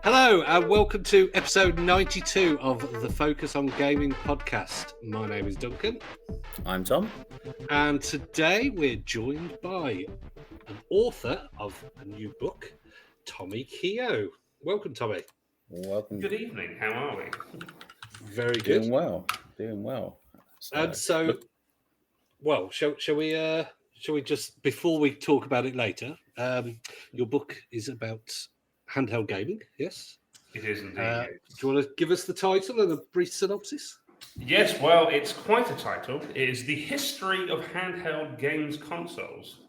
Hello, and welcome to episode 92 of the Focus on Gaming podcast. My name is Duncan. I'm Tom. And today we're joined by an author of a new book, Tommy Keough. Welcome, Tommy. Welcome. Good evening. How are we? Very good. Doing well. Shall we just, before we talk about it later, your book is about handheld gaming, yes? It is indeed. Do you want to give us the title and a brief synopsis? Yes, well, it's quite a title. It is The History of Handheld Games Consoles.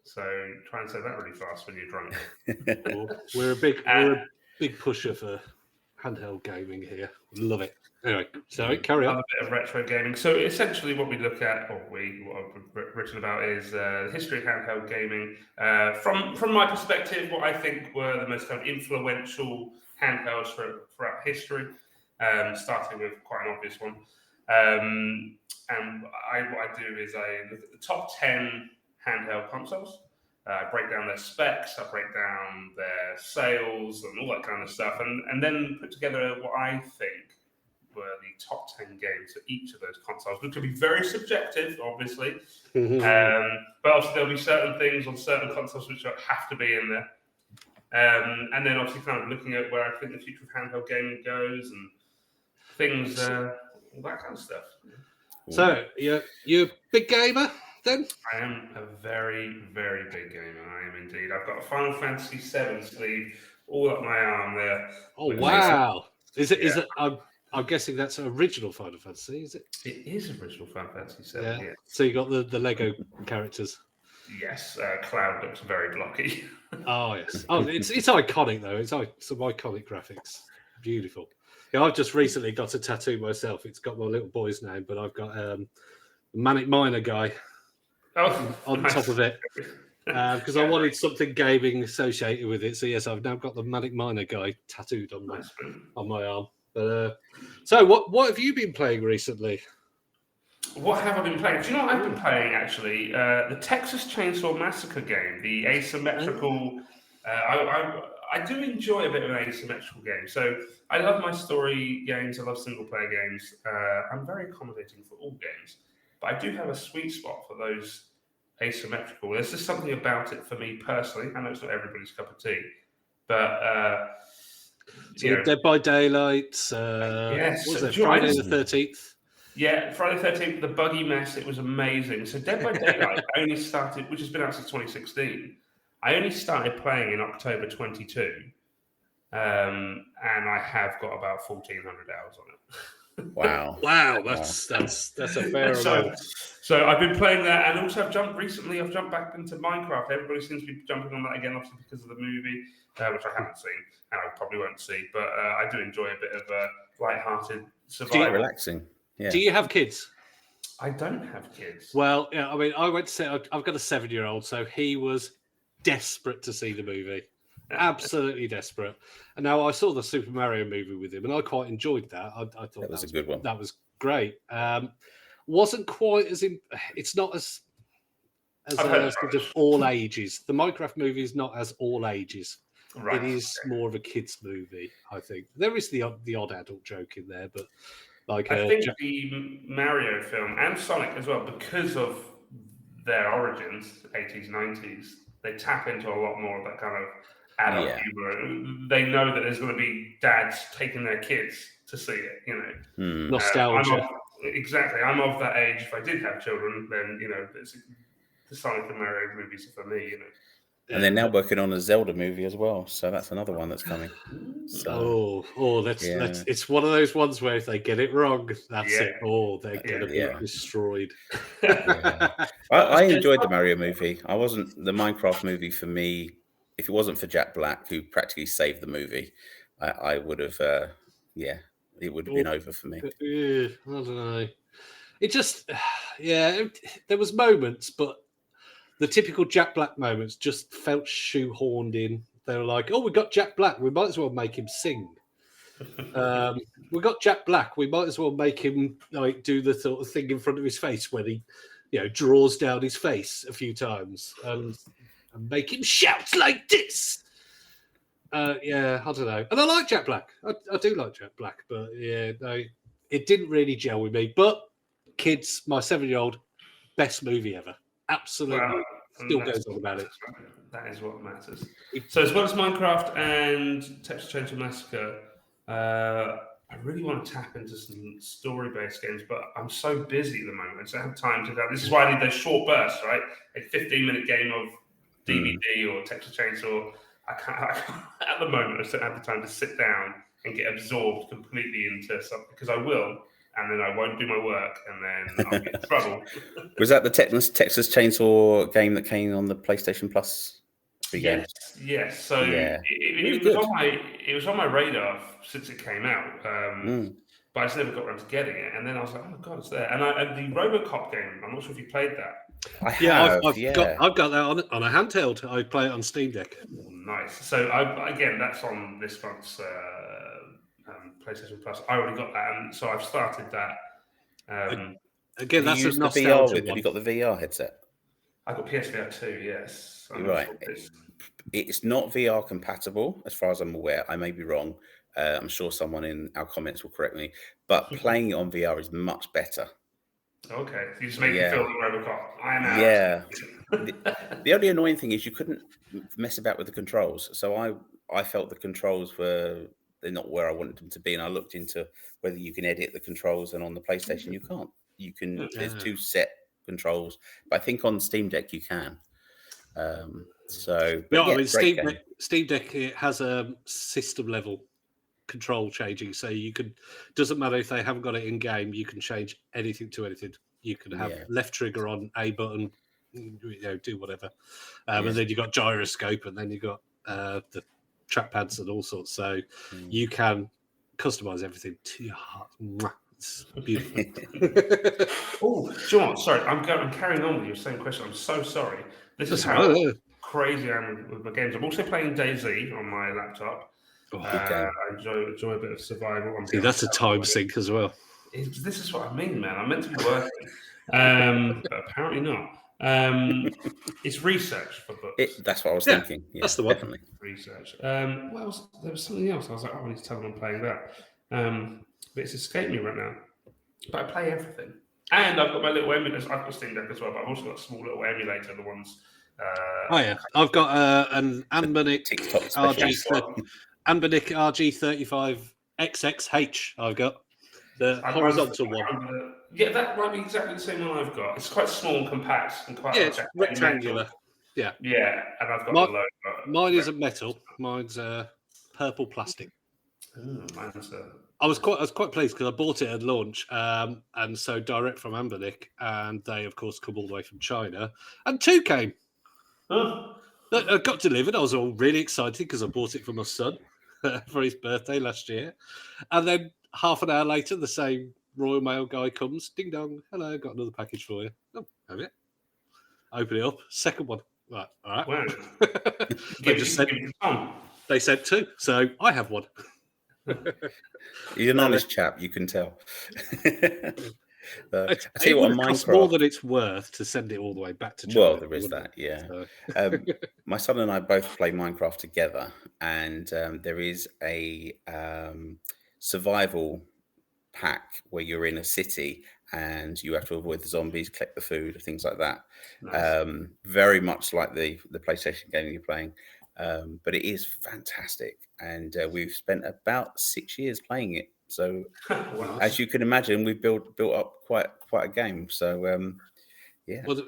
So try and say that really fast when you're drunk. We're a big pusher for handheld gaming here. Love it. Anyway, so carry on. A bit of retro gaming. So essentially what we look at, what I've written about is the history of handheld gaming. From my perspective, what I think were the most kind of influential handhelds throughout history, starting with quite an obvious one. And what I do is I look at the top 10 handheld consoles. I break down their specs, I break down their sales and all that kind of stuff, and then put together what I think were the top 10 games for each of those consoles, which could be very subjective, obviously. But obviously there'll be certain things on certain consoles which have to be in there. And then obviously kind of looking at where I think the future of handheld gaming goes and things, all that kind of stuff. So, you're a big gamer, then? I am a very, very big gamer. I am indeed. I've got a Final Fantasy VII sleeve all up my arm there. Oh, wow. Is it? I'm guessing that's an original Final Fantasy, is it? It is original Final Fantasy VII, yeah. So you got the Lego characters. Yes, Cloud looks very blocky. Oh, yes. Oh, it's iconic, though. It's some iconic graphics. Beautiful. Yeah, I've just recently got a tattoo myself. It's got my little boy's name, but I've got Manic Miner guy on nice. top of it. Because I wanted something gaming associated with it. So, yes, I've now got the Manic Miner guy tattooed on my arm. But so what have you been playing recently? What have I been playing? Do you know what I've been playing, actually? The Texas Chainsaw Massacre game, the asymmetrical... I do enjoy a bit of an asymmetrical game. So I love my story games. I love single-player games. I'm very accommodating for all games. But I do have a sweet spot for those asymmetrical. There's just something about it for me personally. I know it's not everybody's cup of tea. But... So Dead by Daylight. Yes. What was it? Friday the 13th. Yeah, Friday the 13th, the buggy mess. It was amazing. So Dead by Daylight I only started, which has been out since 2016. I only started playing in October 22, and I have got about 1,400 hours on it. Wow! That's a fair amount. So I've been playing that, and also I've jumped back into Minecraft. Everybody seems to be jumping on that again, obviously because of the movie, which I haven't seen, and I probably won't see. But I do enjoy a bit of light-hearted survival. Relaxing. Yeah. Do you have kids? I don't have kids. Well, yeah. I mean, I went to say I've got a 7-year-old, so he was desperate to see the movie. Absolutely desperate. And now I saw the Super Mario movie with him, and I quite enjoyed that. I thought that was a good one. That was great. Wasn't quite as it's not as sort of all ages. The Minecraft movie is not as all ages. Right. It is more of a kids movie, I think. There is the odd adult joke in there, but I think the Mario film and Sonic as well, because of their origins, 80s, 90s, they tap into a lot more of that kind of adult humor. They know that there's going to be dads taking their kids to see it, Nostalgia. Exactly. I'm of that age. If I did have children, then, the Sonic and Mario movies are for me, And they're now working on a Zelda movie as well, so that's another one that's coming. So, it's one of those ones where if they get it wrong, that's it. Oh, they're going to be destroyed. I enjoyed the Mario movie. The Minecraft movie for me. If it wasn't for Jack Black, who practically saved the movie, I would have. It would have been over for me. I don't know. It just, there was moments, but. The typical Jack Black moments just felt shoehorned in. They were like, "Oh, we got Jack Black. We might as well make him sing." We got Jack Black. We might as well make him do the sort of thing in front of his face when he, draws down his face a few times and make him shout like this. Yeah, I don't know. And I like Jack Black. I do like Jack Black, but yeah, no, it didn't really gel with me. But kids, my 7-year-old, best movie ever. Absolutely. Well, Still goes on about it. That is what matters. So as well as Minecraft and Texas Chainsaw Massacre, I really want to tap into some story-based games, but I'm so busy at the moment, so I don't have time to do that. This is why I need those short bursts, right? A 15-minute game of DVD or Texas Chainsaw. I can't, at the moment, I just don't have the time to sit down and get absorbed completely into something, because I will, and then I won't do my work, and then I'll get in trouble. Was that the Texas Chainsaw game that came on the PlayStation Plus? Yes. So yeah. it was on my radar since it came out, but I just never got around to getting it. And then I was like, oh god, it's there. And the RoboCop game, I'm not sure if you played that. I've got that on a handheld. I play it on Steam Deck. Oh, nice. So that's on this month's PlayStation Plus. I already got that, and so I've started that. Again, that's a the nostalgia VR one. with. Have you got the VR headset? I got PSVR 2, yes. You're right. It's not VR compatible, as far as I'm aware. I may be wrong. I'm sure someone in our comments will correct me. But playing it on VR is much better. Okay, so you just make me feel like Robocop. I am out. Yeah. The only annoying thing is you couldn't mess about with the controls. So I felt the controls they're not where I wanted them to be, and I looked into whether you can edit the controls, and on the PlayStation you can't. You can. There's 2 set controls, but I think on Steam Deck you can. Steam Deck, it has a system level control changing, so you could, doesn't matter if they haven't got it in game, you can change anything to anything. You can have left trigger on A button, do whatever, and then you got gyroscope, and then you got the trackpads and all sorts, so you can customize everything to your heart. It's beautiful. Oh, John, sorry, I'm carrying on with your same question. I'm so sorry. This is how crazy I am with my games. I'm also playing DayZ on my laptop. I enjoy a bit of survival. See, that's a time sink as well. This is what I mean, man. I'm meant to be working, but apparently not. It's research for books. That's what I was thinking. Yeah, that's the one. Definitely. Research. What else? There was something else. I was like, I need to tell them I'm playing that. But it's escaped me right now. But I play everything. And I've got my little emulator. I've got Steam Deck as well, but I've also got a small little emulator, the ones... I've got an Anbernic RG35 XXH. I've got the horizontal one. Yeah, that might be exactly the same one I've got. It's quite small and compact and quite it's rectangular. Yeah, and I've got the logo. Mine isn't metal. Mine's purple plastic. I was quite pleased because I bought it at launch, and so direct from Anbernic, and they of course come all the way from China, and 2 came. I got delivered. I was all really excited because I bought it for my son for his birthday last year, and then half an hour later, the same Royal Mail guy comes. Ding dong, hello, got another package for you. Oh, have it? Open it up. Second one. Right, all right. Wow. They sent 2, so I have one. You're an honest chap, you can tell. I tell you what, on Minecraft, more than it's worth to send it all the way back to China. Well, there is that, yeah. So. My son and I both play Minecraft together, and there is a survival pack where you're in a city and you have to avoid the zombies, collect the food, things like that. Nice. Very much like the PlayStation game you're playing. But it is fantastic, and we've spent about 6 years playing it. So, as you can imagine, we've built up quite a game. So, yeah. Well,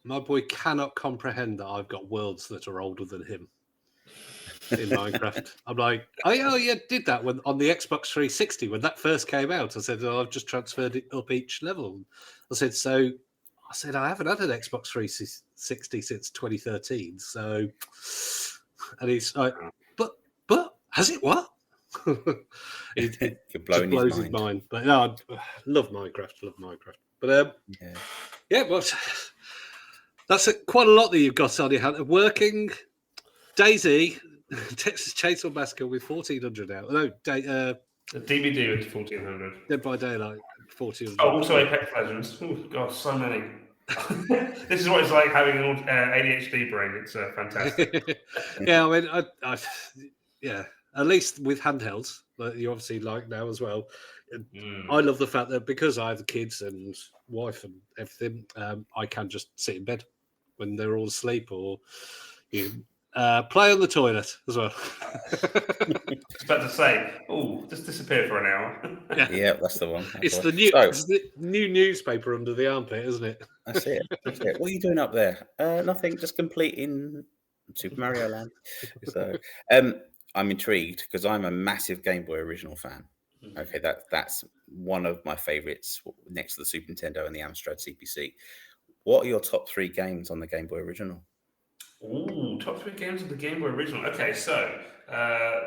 my boy cannot comprehend that I've got worlds that are older than him in Minecraft. I'm like, oh yeah, did that when on the Xbox 360 when that first came out. I said, I've just transferred it up each level. I said, I haven't had an Xbox 360 since 2013. So, and he's like, but has it what? it blows his mind. But no, I love Minecraft. But but that's quite a lot that you've got on your hand. Working DayZ, Texas Chainsaw Massacre with 1400 out. No, the DVD with 1400. Dead by Daylight 1400. Oh, also Apex Legends. Oh God, so many. This is what it's like having an ADHD brain. It's fantastic. Yeah, I mean, yeah, at least with handhelds that you obviously like now as well. I love the fact that because I have kids and wife and everything, I can just sit in bed when they're all asleep, or you play on the toilet as well. I was about to say, just disappear for an hour. Yeah, that's the one. It's the new newspaper under the armpit, isn't it? That's it. What are you doing up there? Nothing, just completing Super Mario Land. So I'm intrigued because I'm a massive Game Boy original fan. Okay, that's one of my favorites next to the Super Nintendo and the Amstrad CPC. What are your top 3 games on the Game Boy original? Top 3 games of the Game Boy original. Okay, so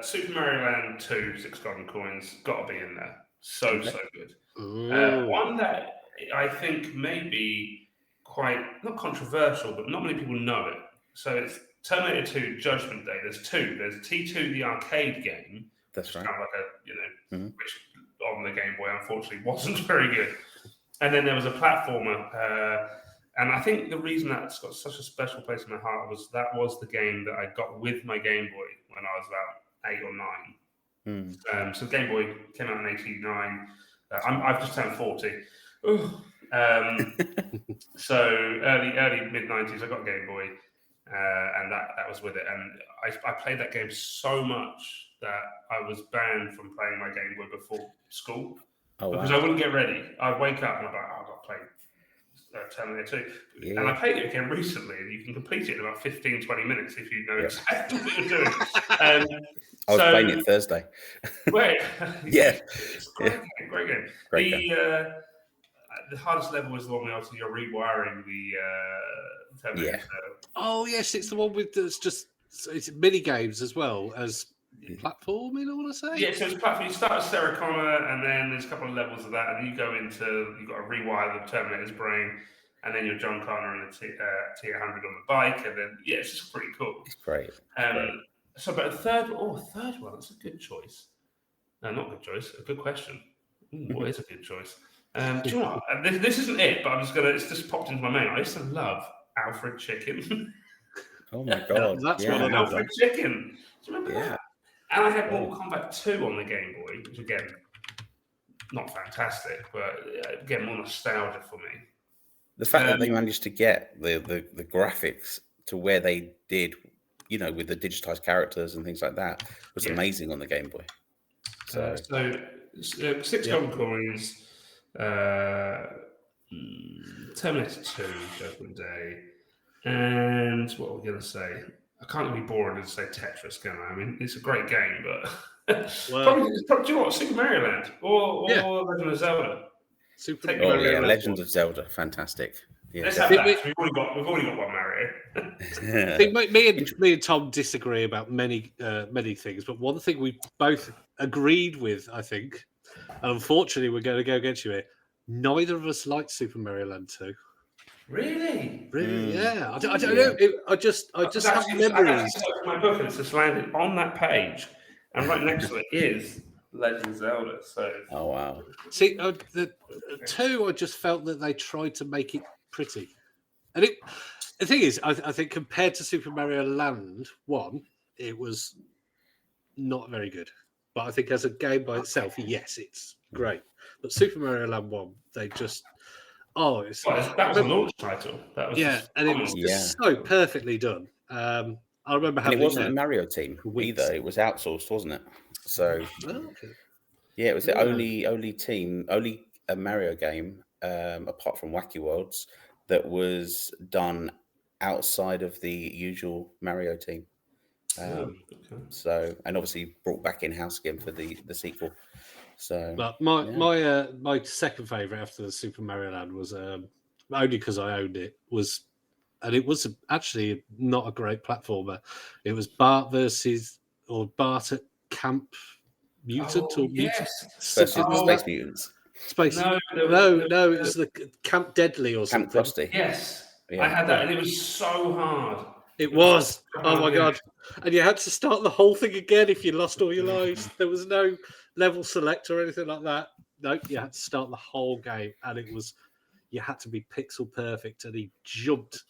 Super Mario Land 2, 6 golden coins, got to be in there. So good. One that I think may be quite, not controversial, but not many people know it. So it's Terminator 2 Judgment Day. There's 2. There's T2, the arcade game. That's right. Kind of like which on the Game Boy, unfortunately, wasn't very good. And then there was a platformer. And I think the reason that's got such a special place in my heart was that was the game that I got with my Game Boy when I was about 8 or 9. So Game Boy came out in 89. I've just turned 40. So early mid 90s, I got a Game Boy, and that was with it. And I played that game so much that I was banned from playing my Game Boy before school because I wouldn't get ready. I'd wake up and I'd be like, I've got to play Terminator 2. Yeah. And I played it again recently, and you can complete it in about 15-20 minutes if you know exactly what you're doing. I was playing it Thursday. Wait, it's a great game. Great game. The hardest level is the one where obviously you're rewiring the Terminator. Yeah. Oh yes, it's the one with it's mini games as well as platforming, I want to say. Yeah, so it's platform. You start as Sarah Connor, and then there's a couple of levels of that, and you go into, you've got to rewire the Terminator's brain, and then you're John Connor and the T-800 on the bike, and then it's just pretty cool. It's great. So, but a third one, that's a good choice. No, not a good choice. A good question. What is a good choice? Do you know what? This isn't it, but it's just popped into my mind. I used to love Alfred Chicken. Oh my god, that's what I know. Alfred Chicken. Do you remember that? And I had Mortal Kombat 2 on the Game Boy, which again, not fantastic, but again, more nostalgia for me. The fact that they managed to get the graphics to where they did, with the digitized characters and things like that, was amazing on the Game Boy. So 6 golden coins, Terminator 2, Judgment Day, and what we're going to say. I can't be bored and say Tetris, can I? I mean, it's a great game, but probably, do you know what? Super Mario Land or Legend of Zelda. Legend of Zelda, fantastic. Yeah. Let's have that. We've already got one Mario. I think me and Tom disagree about many things, but one thing we both agreed with, I think, and unfortunately we're going to go against you here. Neither of us liked Super Mario Land 2. Really? Yeah. I don't know. I just have memories. My book, and it's just landed on that page, and right next to it is Legend of Zelda. So, oh wow. See, the 2, I just felt that they tried to make it pretty, and the thing is, I think compared to Super Mario Land 1, it was not very good. But I think as a game by itself, yes, it's great. But Super Mario Land 1, they just that was a launch title. That was and it was just so perfectly done. I remember having. And it wasn't a Mario team either; it was outsourced, wasn't it? So, it was the only team, only a Mario game, apart from Wacky Worlds, that was done outside of the usual Mario team. So, and obviously brought back in house again for the sequel. So, but my second favorite after the Super Mario Land was only because I owned it and it was actually not a great platformer. It was Bart at Camp Mutant Space Mutants. No, it was the Camp Deadly or something. Camp Krusty. Yes, I had that, and it was so hard. It was. Oh my god! And you had to start the whole thing again if you lost all your lives. There was no level select or anything like that. No, you had to start the whole game, and it was. you had to be pixel perfect, and he jumped.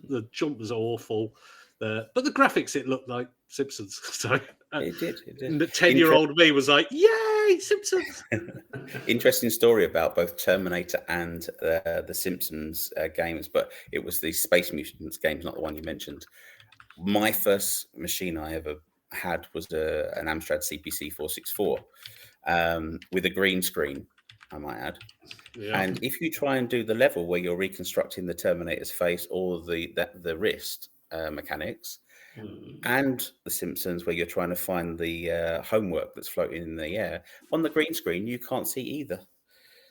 The jump was awful, but the graphics, it looked like Simpsons. So It did. the 10-year-old me was like, "Yay, Simpsons!" Interesting story about both Terminator and the Simpsons games, but it was the Space Mutants games, not the one you mentioned. My first machine I ever had was an Amstrad CPC 464 with a green screen, I might add. Yeah. And if you try and do the level where you're reconstructing the Terminator's face or the wrist mechanics, and the Simpsons where you're trying to find the homework that's floating in the air, on the green screen you can't see either.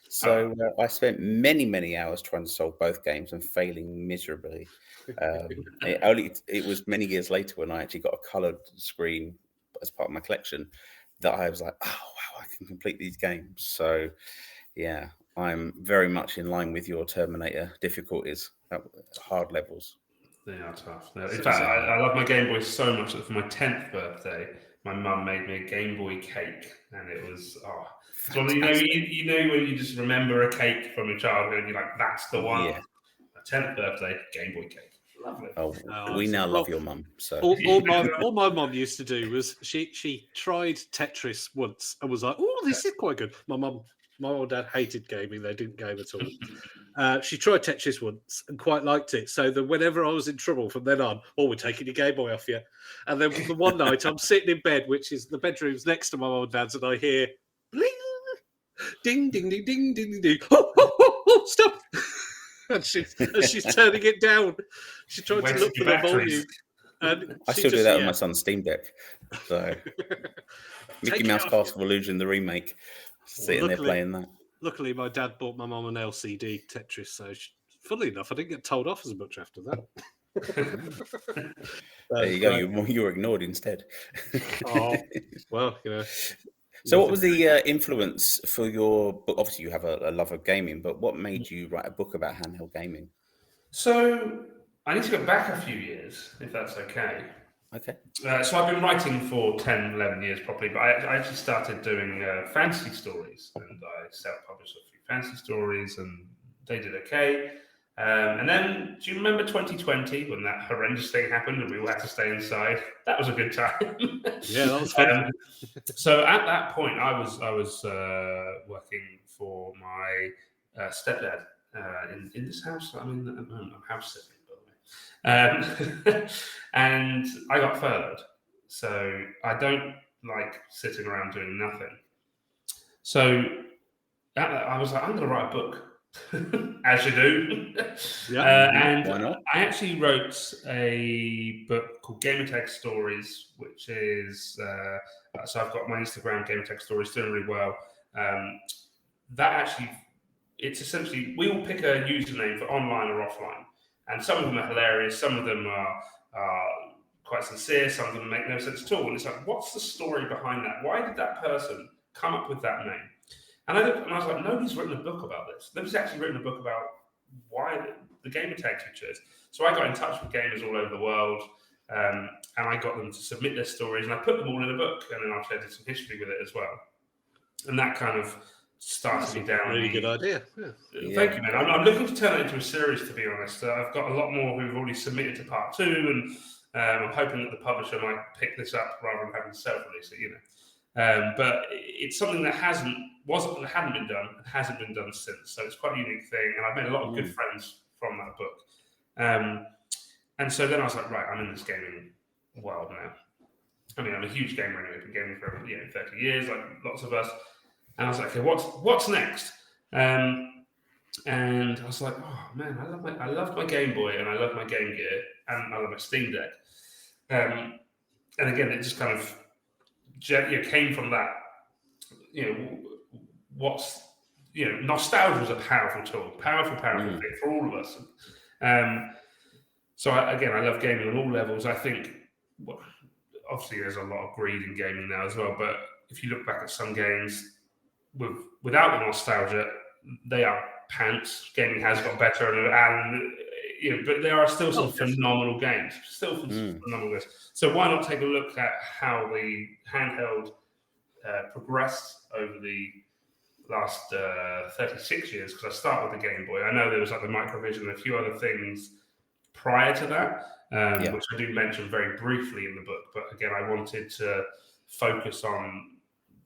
So I spent many hours trying to solve both games and failing miserably. It was many years later when I actually got a coloured screen as part of my collection that I was like, oh wow, I can complete these games. So yeah, I'm very much in line with your Terminator difficulties, hard levels. They are tough. In fact, I love my Game Boy so much that for my 10th birthday, my mum made me a Game Boy cake, and it was so you know when you just remember a cake from your childhood, and you're like, that's the one. Yeah. My 10th birthday, Game Boy cake. Lovely. We now love your mum. So all my mum used to do was she tried Tetris once and was like, "Oh, this is quite good." My old dad hated gaming; they didn't game at all. She tried Tetris once and quite liked it. So that whenever I was in trouble from then on, we're taking your Game Boy off you. And then the one night I'm sitting in bed, which is the bedroom's next to my old dad's, and I hear bling, ding, ding, ding, ding, ding, ding, ding. Oh, stop! And she's turning it down. She tried to look for the volume. And I still do that on my son's Steam Deck. So Mickey Mouse Castle of Illusion, the remake, sitting there playing that. Luckily, my dad bought my mum an LCD Tetris, so funnily enough, I didn't get told off as much after that. There you go. You were ignored instead. Oh, well, you know. So what was the influence for your book? Obviously, you have a love of gaming, but what made you write a book about handheld gaming? So I need to go back a few years, if that's okay. Okay. So I've been writing for 10, 11 years properly, but I actually started doing fantasy stories, and I self-published a few fantasy stories, and they did okay. And then, do you remember 2020 when that horrendous thing happened and we all had to stay inside? That was a good time. Yeah, that was fun. So at that point, I was working for my stepdad in this house that I'm in at the moment. I'm house sitting, by the way. And I got furloughed. So I don't like sitting around doing nothing. So I was like, I'm going to write a book. As you do. And why not? I actually wrote a book called Gamertag Stories, which is so I've got my Instagram Gamertag Stories doing really well. That actually, it's essentially we all pick a username for online or offline, and some of them are hilarious, some of them are quite sincere, some of them make no sense at all. And it's like, what's the story behind that? Why did that person come up with that name? And I looked and I was like, nobody's written a book about this. Nobody's actually written a book about why the gamer tags you chose. So I got in touch with gamers all over the world, and I got them to submit their stories, and I put them all in a book, and then I did some history with it as well. And that kind of started me down. Really good idea. Yeah. Thank you, man. I'm looking to turn it into a series, to be honest. I've got a lot more who've already submitted to part 2, and I'm hoping that the publisher might pick this up rather than having to self-release it, you know. But it's something that hadn't been done and hasn't been done since. So it's quite a unique thing, and I've made a lot of good friends from that book. And so then I was like, right, I'm in this gaming world now. I mean, I'm a huge gamer anyway. I've been gaming for 30 years, like lots of us. And I was like, okay, what's next? And I was like, oh man, I love my Game Boy, and I love my Game Gear, and I love my Steam Deck. And again, it just kind of came from that. Nostalgia is a powerful tool, powerful thing for all of us. So I love gaming on all levels. I think, obviously there's a lot of greed in gaming now as well, but if you look back at some games without the nostalgia, they are pants. Gaming has got better, but there are still some phenomenal games. Phenomenal games. So why not take a look at how the handheld progressed over the last 36 years, because I started with the Game Boy. I know there was like the Microvision and a few other things prior to that, which I do mention very briefly in the book. But again, I wanted to focus on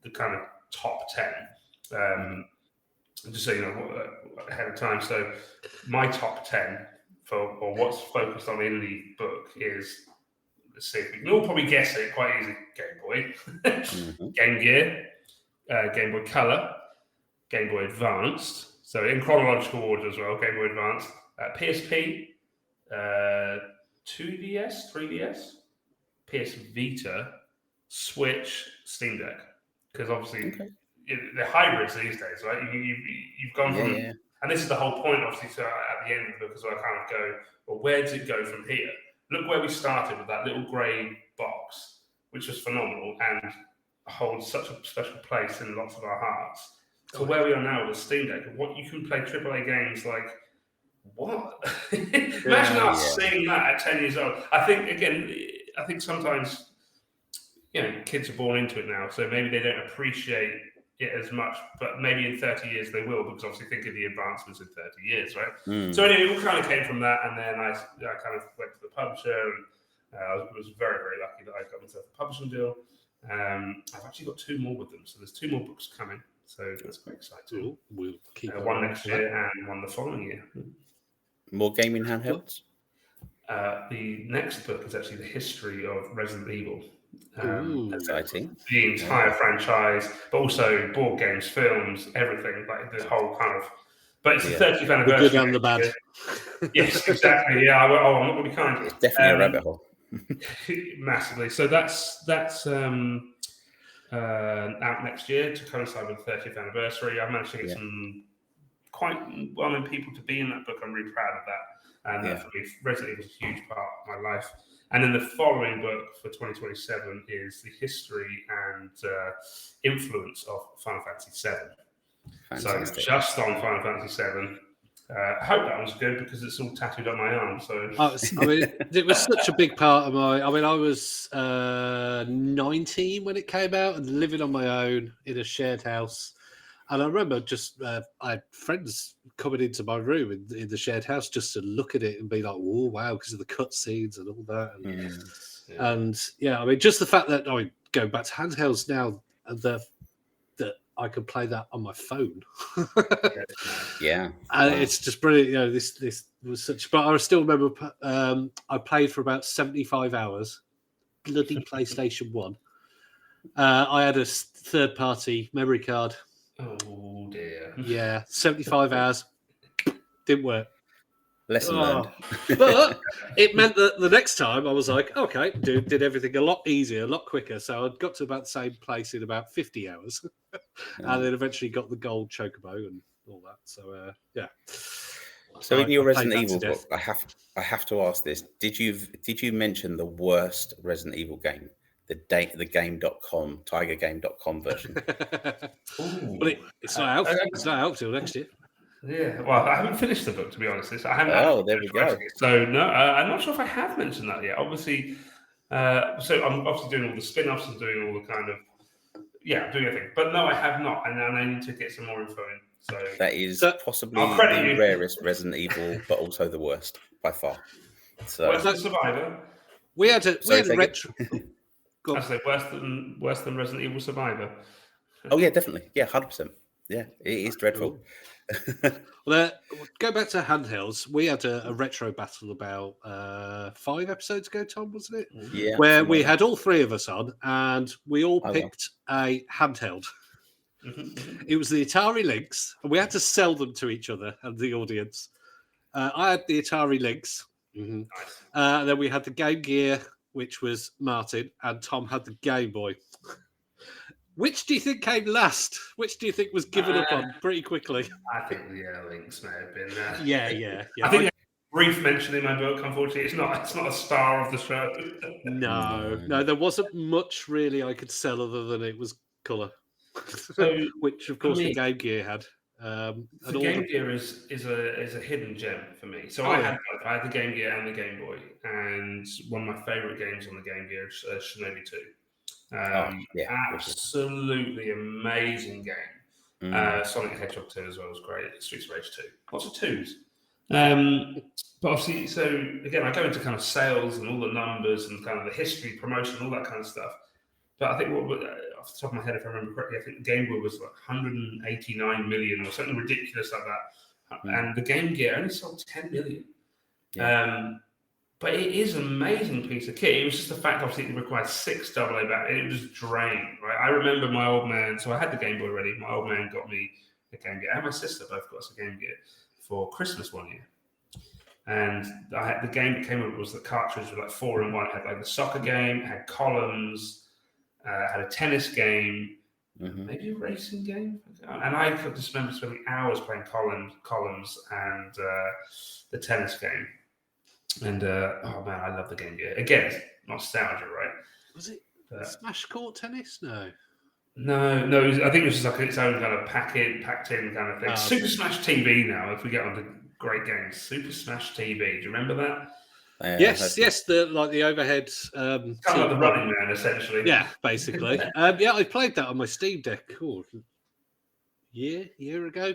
the kind of top 10, just so you know ahead of time. So my top 10 or what's focused on in the book is, let's see if we can all probably guess it quite easy. Game Boy, Game Gear, Game Boy Color, Game Boy Advanced, so in chronological order as well, Game Boy Advanced, PSP, 2DS, 3DS, PS Vita, Switch, Steam Deck. Because obviously they're hybrids these days, right? You've gone from, and this is the whole point, obviously, so at the end of the book as well, I kind of go, well, where does it go from here? Look where we started with that little grey box, which was phenomenal and holds such a special place in lots of our hearts. To where we are now with Steam Deck, what you can play AAA games like, what? Imagine us seeing that at 10 years old. I think sometimes, kids are born into it now, so maybe they don't appreciate it as much, but maybe in 30 years they will, because obviously think of the advancements in 30 years, right? So anyway, it all kind of came from that, and then I kind of went to the publisher, and I was very, very lucky that I got myself a publishing deal. I've actually got 2 more with them, so there's 2 more books coming, so that's quite exciting. We'll keep one next year and one the following year. More gaming handhelds? The next book is actually the history of Resident Evil. Exciting. The entire franchise, but also board games, films, everything, like the whole kind of. But it's the 30th anniversary. The good and the bad. Yes, exactly. Yeah, I'm not going to be kind. It's definitely a rabbit hole. Massively. So that's out next year to coincide with the 30th anniversary. I managed to get some quite well-known people to be in that book. I'm really proud of that. And for me, Resident Evil is a huge part of my life. And then the following book for 2027 is the history and influence of Final Fantasy VII. Fantastic. So just on Final Fantasy VII. I hope that was good because it's all tattooed on my arm. So it was such a big part of my. I was 19 when it came out and living on my own in a shared house. And I remember just I had friends coming into my room in the shared house just to look at it and be like, "Oh wow!" because of the cutscenes and all that. And just the fact that going back to handhelds now, that I could play that on my phone. And it's just brilliant. This was such. But I still remember I played for about 75 hours. Bloody PlayStation 1. I had a third-party memory card. Oh dear. Yeah, 75 hours. Didn't work. Lesson learned. But it meant that the next time I was like, okay, did everything a lot easier, a lot quicker. So I got to about the same place in about 50 hours. And then eventually got the gold chocobo and all that. So, So in your Resident Evil book, I have to ask this. Did you mention the worst Resident Evil game? The game.com, tigergame.com version. But it's not out. It's not out till next year. Yeah, well, I haven't finished the book, to be honest. I haven't. Oh, there we go. So no, I'm not sure if I have mentioned that yet. Obviously, so I'm obviously doing all the spin-offs and doing all the kind of doing everything. But no, I have not, and I need to get some more info in. So that is possibly the rarest Resident Evil, but also the worst by far. So worse than Survivor. We had a retro. I say worse than Resident Evil Survivor. Oh yeah, definitely. Yeah, 100%. Yeah, it is dreadful. Well, go back to handhelds. We had a retro battle about 5 episodes ago, Tom, wasn't it? Yeah. Where we had all 3 of us on, and we all picked a handheld. It was the Atari Lynx, and we had to sell them to each other and the audience. I had the Atari Lynx. Nice. And then we had the Game Gear, which was Martin, and Tom had the Game Boy. Which do you think came last? Which do you think was given up on pretty quickly? I think the Lynx may have been. Yeah. I think a brief mention in my book. Unfortunately, it's not a star of the show. No, there wasn't much really I could sell other than it was colour, which of course the Game Gear had. The Game Gear is a hidden gem for me. So I had the Game Gear and the Game Boy, and one of my favourite games on the Game Gear is Shinobi 2. Absolutely amazing game. Sonic the Hedgehog 2 as well was great. Streets of Rage 2. Lots of twos. But obviously, so again, I go into kind of sales and all the numbers and kind of the history, promotion, all that kind of stuff. But I think off the top of my head, if I remember correctly, I think the Game Boy was like 189 million or something ridiculous like that. And the Game Gear only sold 10 million. Yeah. But it is an amazing piece of kit. It was just the fact, obviously, it required 6 AA batteries, and it was drained, right? I remember my old man, so I had the Game Boy already. My old man got me a Game Gear, and my sister both got us a Game Gear for Christmas one year. And I had the game that came with it was the cartridge was like 4-in-1. It had like the soccer game, had columns, had a tennis game, maybe a racing game. And I could just remember spending hours playing columns and the tennis game. And oh man, I love the Game Gear. Again, nostalgia, right? Was it Smash Court Tennis? No. No. I think it was just like its own kind of packed in kind of thing. Super Smash TV now. If we get on to great games, Super Smash TV. Do you remember that? Yes. The overhead. Kind of like the Running Man, essentially. Yeah, basically. I played that on my Steam Deck. Year ago.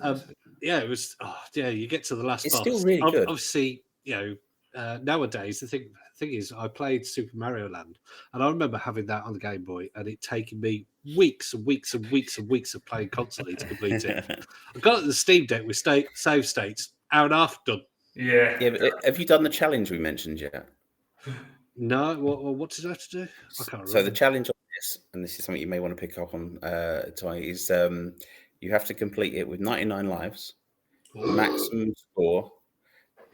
It was. You get to the last. It's boss. Still really good. Obviously, nowadays the thing is, I played Super Mario Land, and I remember having that on the Game Boy, and it taking me weeks and weeks and weeks and weeks of playing constantly to complete it. I got it at the Steam Deck with save states, hour and a half done. Yeah. But have you done the challenge we mentioned yet? No. What did I have to do? I can't remember. So the challenge on this, and this is something you may want to pick up on, Ty, is you have to complete it with 99 lives, maximum score.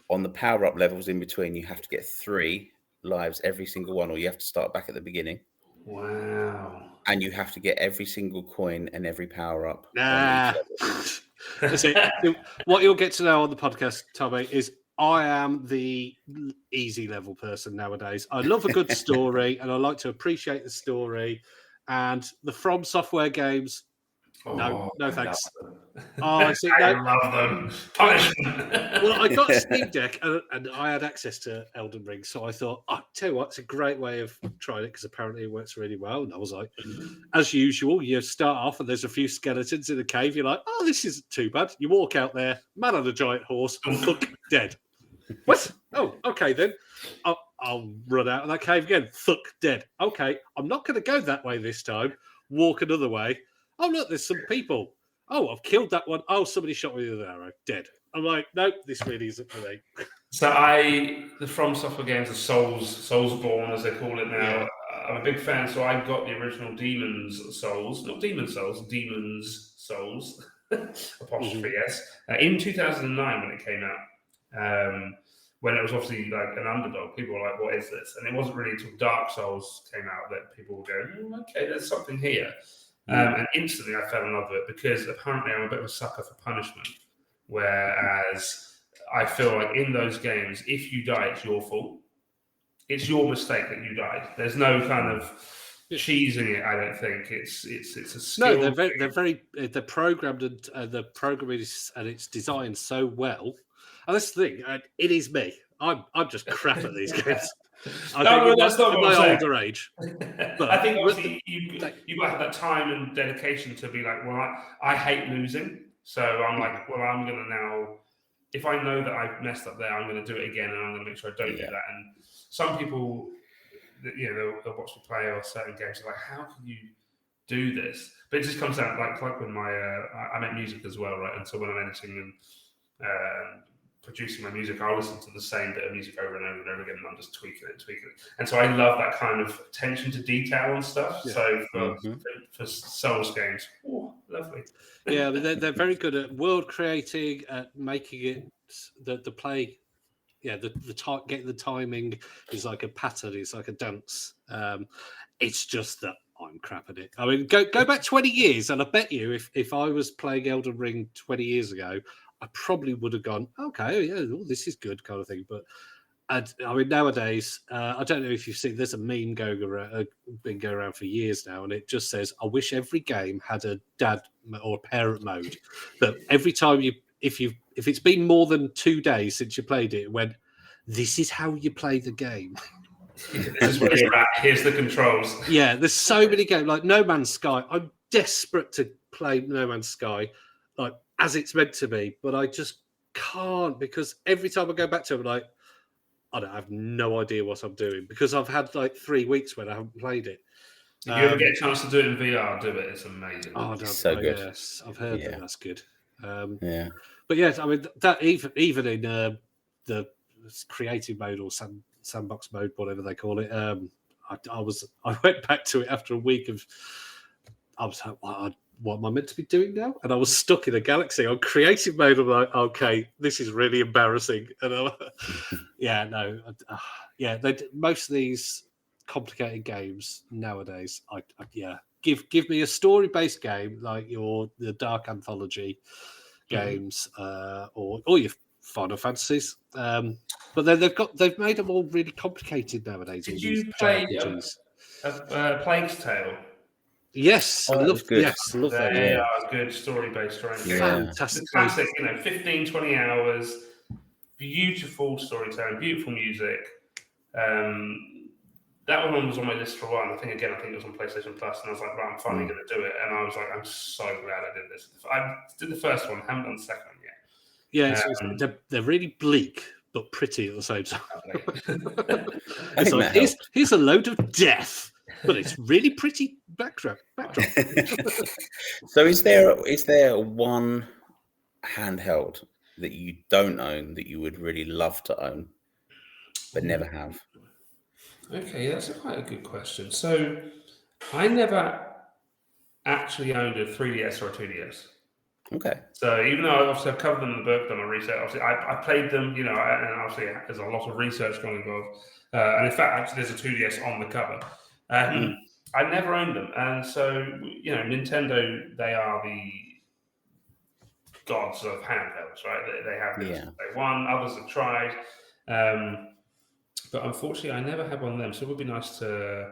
On the power-up levels in between, you have to get 3 lives every single one, or you have to start back at the beginning. Wow. And you have to get every single coin and every power-up. See, what you'll get to know on the podcast, Tommy, is I am the easy level person nowadays. I love a good story, and I like to appreciate the story. And the From Software games, no thanks. I love them. Punishment. Well, I got a Steam Deck and I had access to Elden Ring, so I thought, tell you what, it's a great way of trying it because apparently it works really well. And I was like, as usual, you start off and there's a few skeletons in the cave. You're like, this isn't too bad. You walk out there, man on a giant horse, thunk, dead. What? Oh, okay then. I'll run out of that cave again. Thunk, dead. Okay, I'm not going to go that way this time. Walk another way. Oh, look, there's some people. Oh, I've killed that one. Oh, somebody shot me with an arrow. Dead. I'm like, nope, this really isn't for me. So the From Software games are Soulsborne, as they call it now. Yeah. I'm a big fan, so I got the original Demon's Souls. Not Demon's Souls, Demon's Souls. Apostrophe, yes. In 2009 when it came out. When it was obviously like an underdog. People were like, what is this? And it wasn't really until Dark Souls came out that people were going, okay, there's something here. And instantly I fell in love with it because apparently I'm a bit of a sucker for punishment. Whereas I feel like in those games, if you die, it's your fault. It's your mistake that you died. There's no kind of cheesing it. I don't think it's a skill. No, they're programmed and the programming is, and it's designed so well. And that's the thing. It is me. I'm just crap at these games. That's not what I'm saying. Older age. But I think obviously you got to have that time and dedication to be like, well, I hate losing. So I'm like, well, I'm going to now, if I know that I've messed up there, I'm going to do it again and I'm going to make sure I don't do that. And some people, they'll watch me play or certain games, they're like, how can you do this? But it just comes out like when I make music as well, right? And so when I'm editing and producing my music, I'll listen to the same bit of music over and over and over again, and I'm just tweaking it. And so I love that kind of attention to detail and stuff. Yeah. So for Souls games, lovely. Yeah, they're very good at world creating, at making it the play. Yeah, getting the timing is like a pattern. It's like a dance. It's just that I'm crap at it. I mean, go back 20 years, and I bet you if I was playing Elden Ring 20 years ago, I probably would have gone, okay, this is good kind of thing. But I mean, nowadays, I don't know if you've seen, there's a meme been going around for years now, and it just says, I wish every game had a dad or a parent mode. That every time if it's been more than 2 days since you played it, when this is how you play the game. This is where you're at. Here's the controls. Yeah, there's so many games like No Man's Sky. I'm desperate to play No Man's Sky like as it's meant to be, but I just can't because every time I go back to it, I'm like, I have no idea what I'm doing because I've had like 3 weeks when I haven't played it. If you ever get a chance to do it in VR, do it. It's amazing. Oh, so good. Yes, I've heard that that's good. Yeah. But yes, I mean that even in the creative mode or sandbox mode, whatever they call it, I went back to it after a week of. I was like, what am I meant to be doing now? And I was stuck in a galaxy on creative mode. I'm like, okay, this is really embarrassing. And most of these complicated games nowadays, give me a story-based game like the Dark Anthology games or your Final Fantasies. But then they've made them all really complicated nowadays. Did you play Plague's Tale? Yes, I love that. They are good story-based games. Fantastic. The classic, 15, 20 hours, beautiful storytelling, beautiful music. That one was on my list for a while. I think it was on PlayStation Plus, and I was like, right, I'm finally going to do it. And I was like, I'm so glad I did this. I did the first one, haven't done the second one yet. Yeah, they're really bleak, but pretty at the same time. It's like, here's a load of death. But it's really pretty backdrop. So is there one handheld that you don't own that you would really love to own but never have? Okay, that's quite a good question. So I never actually owned a 3DS or a 2DS. Okay. So even though I've covered them in the book, done my research, obviously I played them, and obviously there's a lot of research going involved. And in fact, actually there's a 2DS on the cover. I never owned them, and so Nintendo, they are the gods of handhelds, right? They have this. They won, others have tried, but unfortunately, I never had one of them. So it would be nice to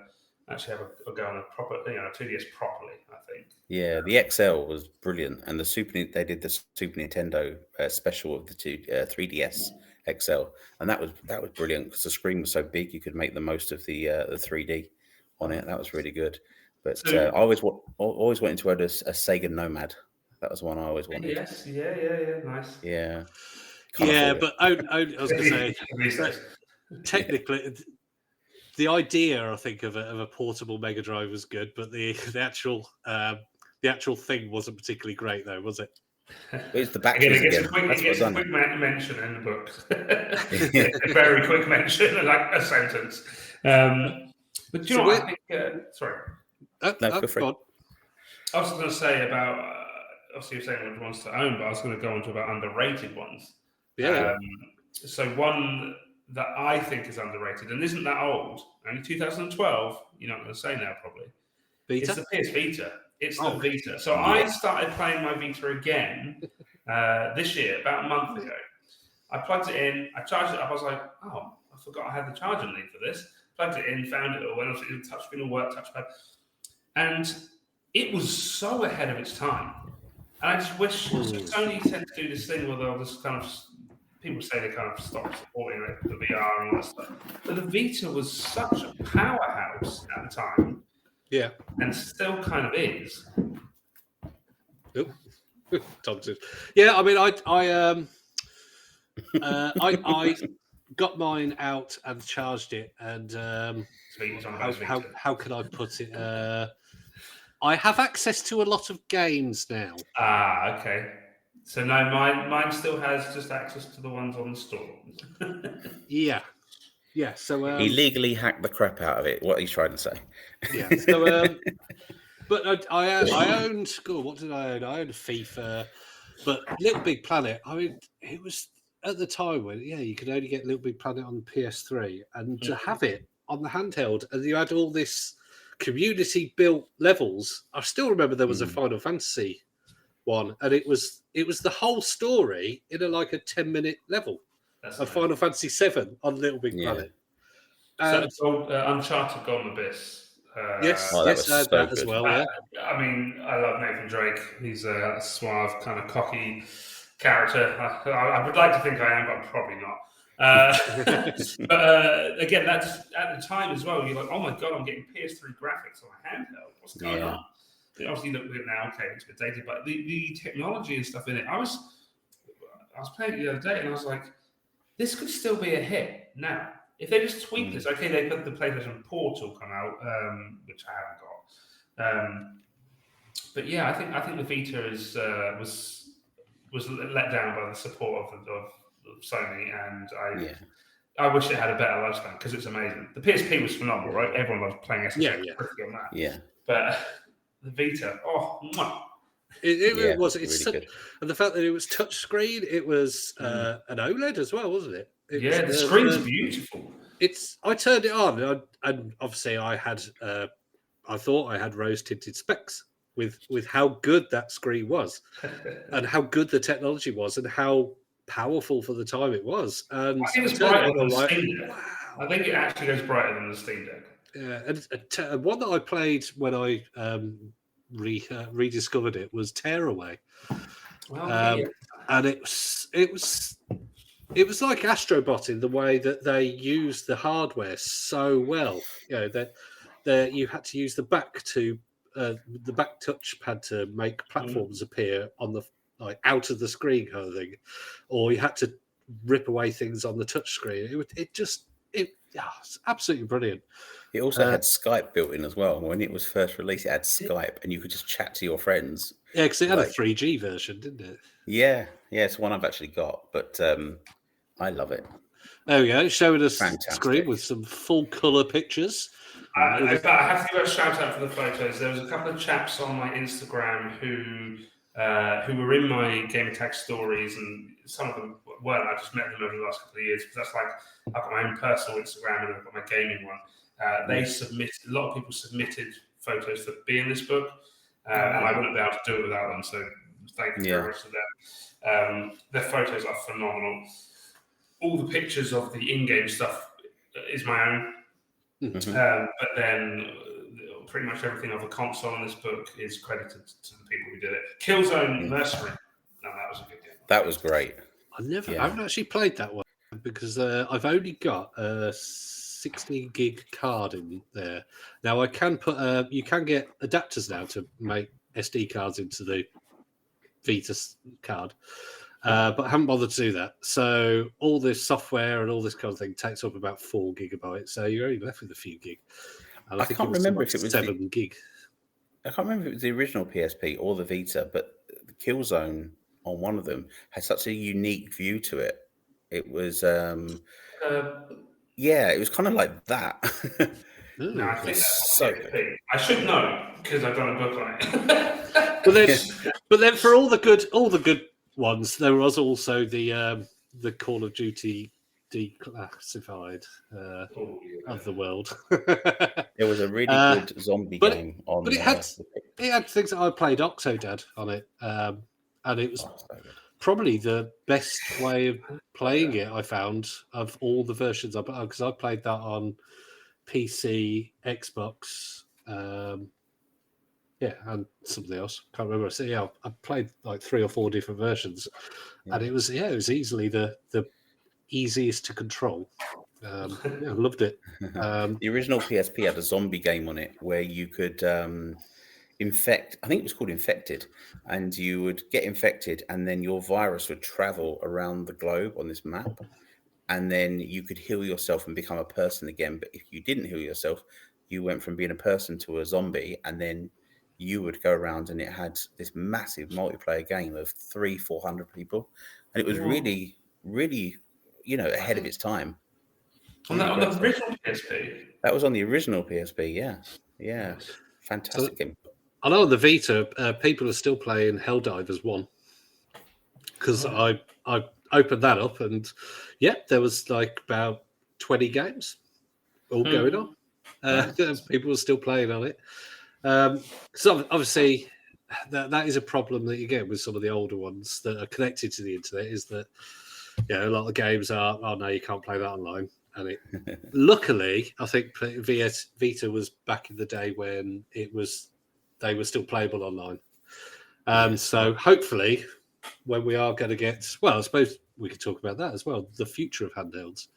actually have a go on a proper, 2DS properly. I think. Yeah, the XL was brilliant, and they did the Super Nintendo special of the 3DS XL, and that was brilliant because the screen was so big you could make the most of the 3D on it. That was really good. But I always wanted to own a Sega Nomad. That was one I always wanted. Yes, yeah, nice. Yeah. But I was going to say, technically, the idea I think of a portable Mega Drive was good, but the actual thing wasn't particularly great, though, was it? It's the back. It gets a quick mention in the book. A very quick mention, like a sentence. But do you know what I think? Sorry. Go for it. I was going to say about, obviously you're saying which ones to own, but I was going to go on to about underrated ones. Yeah. So one that I think is underrated and isn't that old, only 2012, you're not going to say now probably. Vita? It's the PS Vita. It's the Vita. So I started playing my Vita again this year, about a month ago. I plugged it in, I charged it up, I was like, oh, I forgot I had the charging lead for this. Plugged it in, found it all, went off to the touchscreen and work, touchpad. And it was so ahead of its time. And I just wish Sony tend to do this thing where they'll just kind of, people say they kind of stop supporting the VR and all that stuff. But the Vita was such a powerhouse at the time. Yeah. And still kind of is. Yeah, I mean, I got mine out and charged it, and how can I put it? I have access to a lot of games now. Ah, okay. So no, mine still has just access to the ones on the store. Yeah. So he legally hacked the crap out of it. What he's trying to say. Yeah. So, but I owned. What did I own? I owned FIFA, but Little Big Planet. I mean, it was at the time when you could only get Little Big Planet on the PS3, and to have it on the handheld, and you had all this community built levels. I still remember there was a Final Fantasy one, and it was the whole story in a 10-minute level of Final Fantasy VII on Little Big Planet. So Uncharted Golden Abyss. Yes, that was so that good. as well. Yeah. I mean, I love Nathan Drake. He's a suave, kind of cocky character. I would like to think I am, but I'm probably not. But again, that's at the time as well. You're like, oh my god, I'm getting PS3 graphics on a handheld. What's going on? obviously look at it now, okay, it's a bit dated, but the technology and stuff in it, I was playing it the other day and I was like, this could still be a hit now. If they just tweak this, okay, they put the PlayStation Portal come out, which I haven't got. But yeah, I think the Vita was let down by the support of Sony, and I wish it had a better lifespan because it's amazing. The PSP was phenomenal, right? Everyone loves playing SSX on that. Yeah. But the Vita, mwah. It was. It's really such, good. and the fact that it was touchscreen, it was an OLED as well, wasn't it? The screen's beautiful. I turned it on, and obviously I thought I had rose tinted specs with how good that screen was, and how good the technology was, and how powerful for the time it was. And I think it's brighter than the Steam Deck. Wow. I think it actually goes brighter than the Steam Deck. Yeah, and one that I played when I rediscovered it was Tearaway. And it was like Astrobot in the way that they used the hardware so well. You know that you had to use the back touchpad to make platforms appear on the out of the screen kind of thing, or you had to rip away things on the touch screen. It's absolutely brilliant. It also had Skype built in as well. When it was first released, it had Skype, and you could just chat to your friends. Yeah, because it had a 3G version, didn't it? Yeah, it's one I've actually got, but I love it. There we go, showing us a screen with some full colour pictures. I have to give a shout out for the photos. There was a couple of chaps on my Instagram who were in my Game Attack stories, and some of them weren't. I just met them over the last couple of years because that's like I've got my own personal Instagram and I've got my gaming one. A lot of people submitted photos to be in this book, and I wouldn't be able to do it without them. So thank you very much to them. Their photos are phenomenal. All the pictures of the in-game stuff is my own, but then pretty much everything of the console in this book is credited to the people who did it. Killzone Mercenary. No, that was a good game. That was great. I haven't actually played that one because I've only got a 60 gig card in there. Now I can put you can get adapters now to make SD cards into the Vita card, but I haven't bothered to do that. So all this software and all this kind of thing takes up about 4 gigabytes. So you're only left with a few gig. And I can't remember if it was 7 gig. I can't remember if it was the original PSP or the Vita, but the Killzone on one of them had such a unique view to it. It was, it was kind of like that. No, I think that's so good. I should know because I've done a book on it. but then for all the good ones, there was also the Call of Duty declassified of the world. There was a really good zombie game on. But it had things that I played Octodad on it, and it was probably the best way of playing it I found of all the versions because I played that on PC, Xbox, and something else. Can't remember. So I played like 3 or 4 different versions, and it was easily the easiest to control. I loved it. The original PSP had a zombie game on it where you could infect. I think it was called Infected, and you would get infected, and then your virus would travel around the globe on this map, and then you could heal yourself and become a person again. But if you didn't heal yourself, you went from being a person to a zombie, and then you would go around, and it had this massive multiplayer game of 300-400 people, and it was really, really, ahead of its time. On the original PSP? That was on the original PSP, yeah. Fantastic game. I know on the Vita, people are still playing Helldivers 1 because I opened that up and there was like about 20 games all going on. People were still playing on it. So obviously that is a problem that you get with some of the older ones that are connected to the internet is that a lot of games are, no, you can't play that online. And luckily, I think Vita was back in the day when they were still playable online. So hopefully, when we are going to get, I suppose we could talk about that as well, the future of handhelds.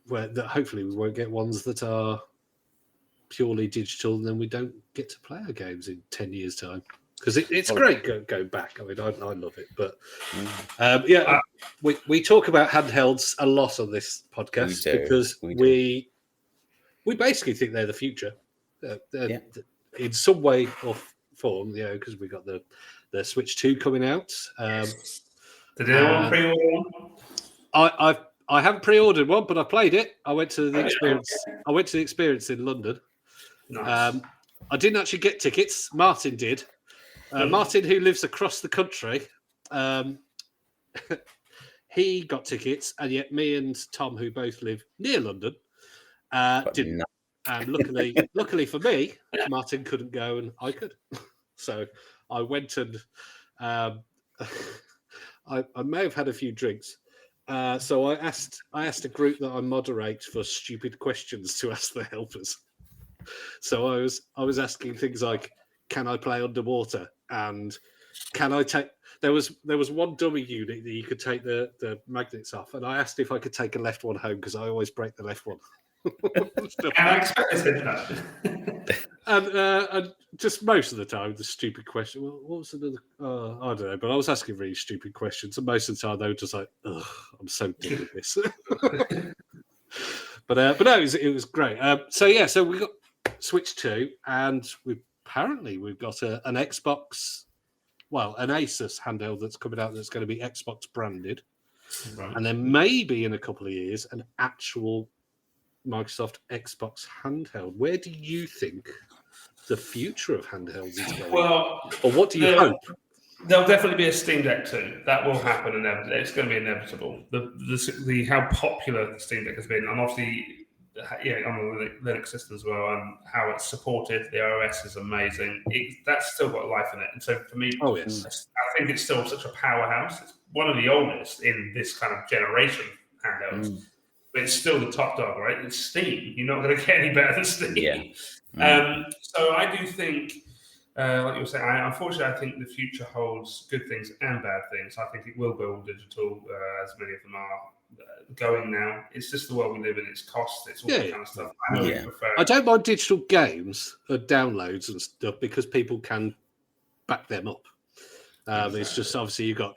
Where hopefully we won't get ones that are purely digital, then we don't get to play our games in 10 years' time. Because it's great going back. I mean, I love it. But we talk about handhelds a lot on this podcast because we basically think they're the future. In some way or form, because we got the Switch 2 coming out. Did anyone pre-order one? I haven't pre-ordered one, but I played it. I went to the experience. I went to the experience in London. Nice. I didn't actually get tickets. Martin did. Martin, who lives across the country, he got tickets, and yet me and Tom, who both live near London, didn't. And luckily for me, Martin couldn't go, and I could. So I went and I may have had a few drinks. So I asked a group that I moderate for stupid questions to ask the helpers. So I was asking things like, can I play underwater? And can I take? There was one dummy unit that you could take the magnets off, and I asked if I could take a left one home because I always break the left one. And I expected that. And just most of the time, the stupid question. Well, what was another? I don't know, but I was asking really stupid questions, and most of the time they were just like, "Ugh, I'm so done with this." but no, it was great. So we got Switch 2, and we've got an Xbox, an Asus handheld that's coming out that's going to be Xbox branded, Right. and then maybe in a couple of years an actual Microsoft Xbox handheld. Where do you think the future of handhelds is going? Well, or what do you hope? There'll definitely be a Steam Deck 2. That will happen inevitably. It's going to be inevitable. The how popular the Steam Deck has been, and obviously, on the Linux system as well, and how it's supported. The OS is amazing. That's still got life in it. And so for me, oh yes, I think it's still such a powerhouse. It's one of the oldest in this kind of generation handhelds. But it's still the top dog, right? It's Steam. You're not going to get any better than Steam. Yeah. So I do think, like you were saying, unfortunately, I think the future holds good things and bad things. I think it will go all digital, as many of them are going now. It's just the world we live in. It's cost. It's all that kind of stuff. I prefer. I don't mind digital games and downloads and stuff because people can back them up. Exactly. It's just obviously you got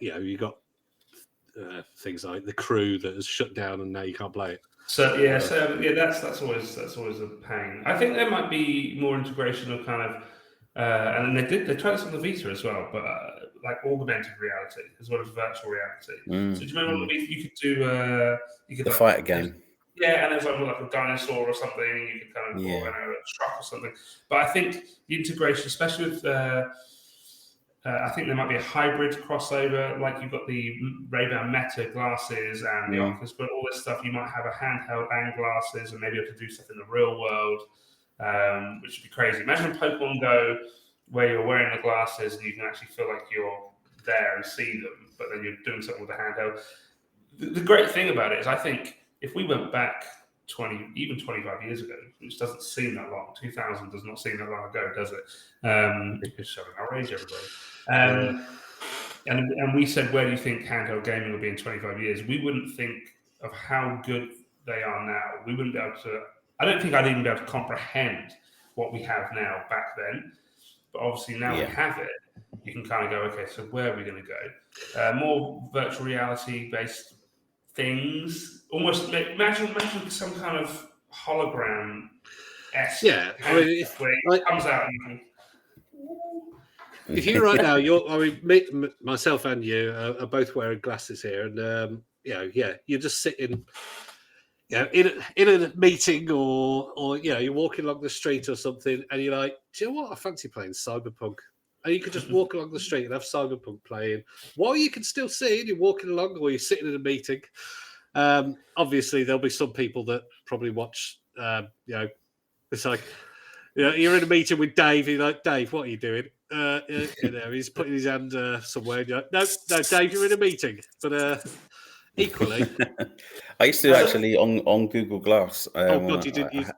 things like The Crew that has shut down and now you can't play it. So that's always a pain. I think there might be more integration of kind of, and they tried this on the Vita as well, but like augmented reality as well as virtual reality. So do you remember on the Vita you could do you could the fighter game? Yeah, and there's like a dinosaur or something. You could kind of a truck or something. But I think the integration, especially with I think there might be a hybrid crossover, like you've got the Ray-Ban Meta glasses and the Oculus, but all this stuff, you might have a handheld and glasses, and maybe you have to do stuff in the real world, which would be crazy. Imagine Pokemon Go, where you're wearing the glasses and you can actually feel like you're there and see them, but then you're doing something with the handheld. The great thing about it is, I think, if we went back 25 years ago, which doesn't seem that long, 2000 does not seem that long ago, does it? It's showing our age, everybody. And we said, where do you think handheld gaming will be in 25 years? We wouldn't think of how good they are now. We wouldn't be able to. I don't think I'd even be able to comprehend what we have now back then. But obviously now we have it. You can kind of go, okay, so where are we going to go? More virtual reality based things. Almost imagine some kind of hologram. Yeah, I mean, where it comes out and you can. If you right now, myself and you are both wearing glasses here, and you're just sitting, in a meeting or you're walking along the street or something, and you're like, do you know what? I fancy playing Cyberpunk, and you could just walk along the street and have Cyberpunk playing while you can still see it. You're walking along, or you're sitting in a meeting. Obviously, there'll be some people that probably watch. It's like. You're in a meeting with Dave. You're like, Dave, what are you doing? He's putting his hand somewhere. And you're like, no, Dave, you're in a meeting. But equally, I used to actually on Google Glass. God, you didn't use.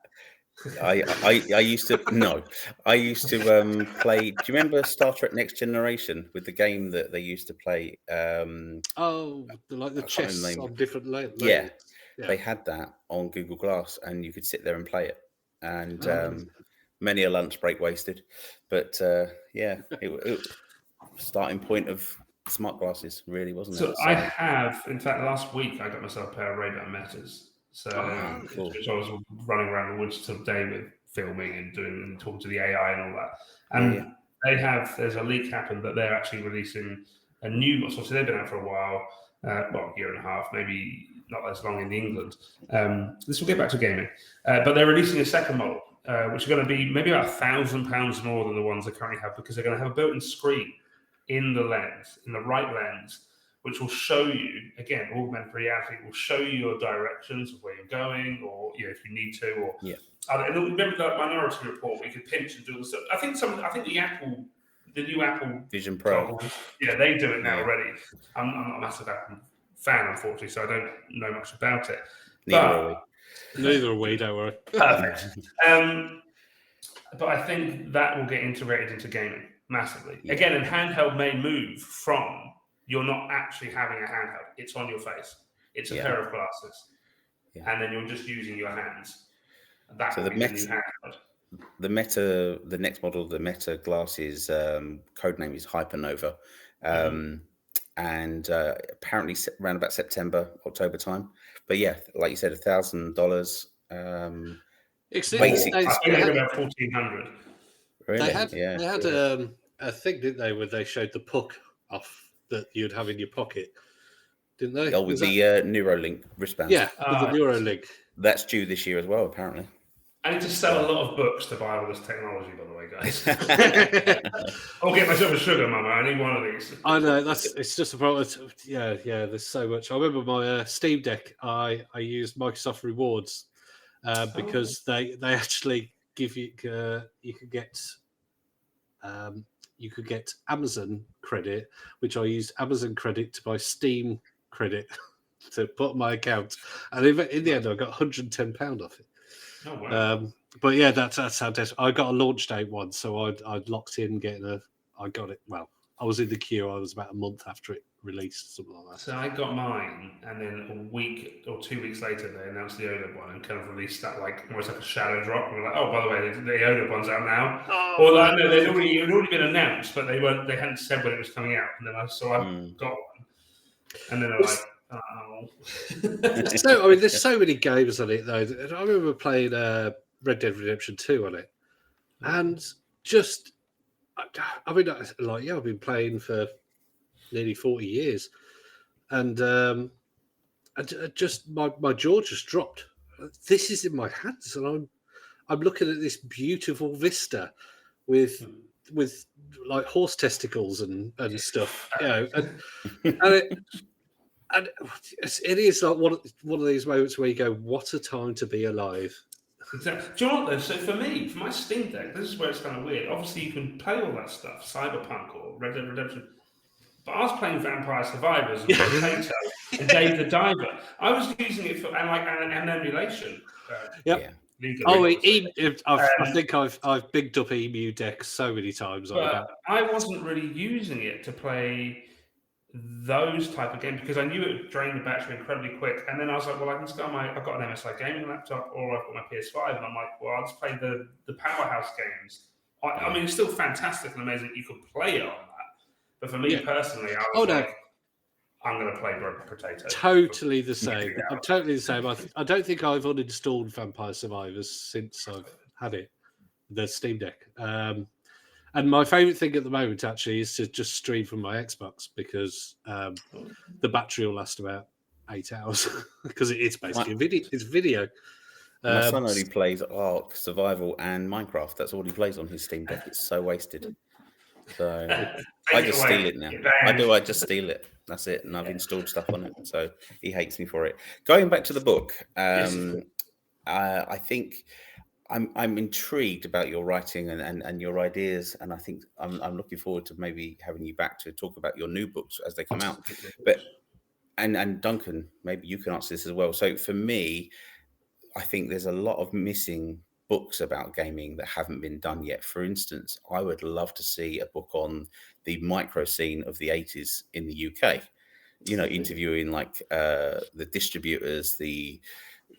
I used to I used to play. Do you remember Star Trek Next Generation with the game that they used to play? Like the chess on different layers. Yeah, they had that on Google Glass, and you could sit there and play it. And many a lunch break wasted. But it starting point of smart glasses, really, wasn't So it? I have, in fact, last week I got myself a pair of Ray-Ban Metas. So cool. which I was running around the woods today with filming and talking to the AI and all that. And there's a leak happened that they're actually releasing a new, so they've been out for a while, a year and a half, maybe not as long in England. This will get back to gaming, but they're releasing a second model, which are going to be maybe about £1,000 more than the ones they currently have, because they're going to have a built-in screen in the lens, in the right lens, which will show you, again, augmented reality will show you your directions of where you're going, or if you need to, or and remember that Minority Report where you could pinch and do all the stuff. I think the new Apple Vision Pro, goggles, they do it now already. I'm not a massive Apple fan, unfortunately, so I don't know much about it. Neither are we. Neither are we, don't worry. Perfect. But I think that will get integrated into gaming massively. Again, and handheld may move from you're not actually having a handheld. It's on your face. It's a pair of glasses. And then you're just using your hands. That will be the new handheld. The next model of the Meta glasses, codename is Hypernova. And apparently around about September, October time. But like you said, $1,000. Basic. I think they were about 1,400. Really? They had a thing, didn't they, where they showed the puck off that you'd have in your pocket, didn't they? Oh, with the Neuralink wristbands. Yeah, with the Neuralink. That's due this year as well, apparently. I need to sell a lot of books to buy all this technology, by the way, guys. I'll get myself a sugar mama. I need one of these. I know, it's just a problem. There's so much. I remember my Steam Deck, I used Microsoft Rewards because they actually give you you could get Amazon credit, which I used Amazon credit to buy Steam credit to put on my account, and in the end I got £110 off it. Oh, wow. But that's how desperate. I got a launch date once, so I'd locked in getting I got it. Well, I was in the queue. I was about a month after it released, something like that. So I got mine, and then a week or 2 weeks later, they announced the OLED one and kind of released that almost like a shadow drop. And we're like, oh, by the way, the OLED one's out now. Or no, it had already been announced, but they hadn't said when it was coming out. And then I got one, and then I'm like, oh. So there's so many games on it though. I remember playing Red Dead Redemption 2 on it, and just I've been playing for nearly 40 years, and just my jaw just dropped. This is in my hands, and I'm looking at this beautiful vista with like horse testicles and stuff, and it is like one of these moments where you go, "What a time to be alive!" Exactly. Do you know what though? So for me, for my Steam Deck, this is where it's kind of weird. Obviously, you can play all that stuff, Cyberpunk or Red Dead Redemption. But I was playing Vampire Survivors and Potato and Dave the Diver. I was using it for an emulation. I think I've bigged up Emu Deck so many times. But I wasn't really using it to play those type of games because I knew it would drain the battery incredibly quick. And then I was like, well, I can just go I've got an MSI gaming laptop or I've got my PS5, and I'm like, well, I'll just play the Powerhouse games. I mean, it's still fantastic and amazing. You could play it on that. But for me personally, I was I'm going to play Potato. Totally the same. I'm totally the same. I don't think I've uninstalled Vampire Survivors since I've had it, the Steam Deck. And my favourite thing at the moment actually is to just stream from my Xbox because the battery will last about 8 hours because it's basically a video. It's video. My son only plays Ark, Survival, and Minecraft. That's all he plays on his Steam Deck. It's so wasted. So I just steal it now. I just steal it. That's it. And I've installed stuff on it. So he hates me for it. Going back to the book, I think I'm intrigued about your writing and your ideas. And I think I'm looking forward to maybe having you back to talk about your new books as they come out. But and Duncan, maybe you can answer this as well. So for me, I think there's a lot of missing books about gaming that haven't been done yet. For instance, I would love to see a book on the micro scene of the 80s in the UK, interviewing like the distributors, the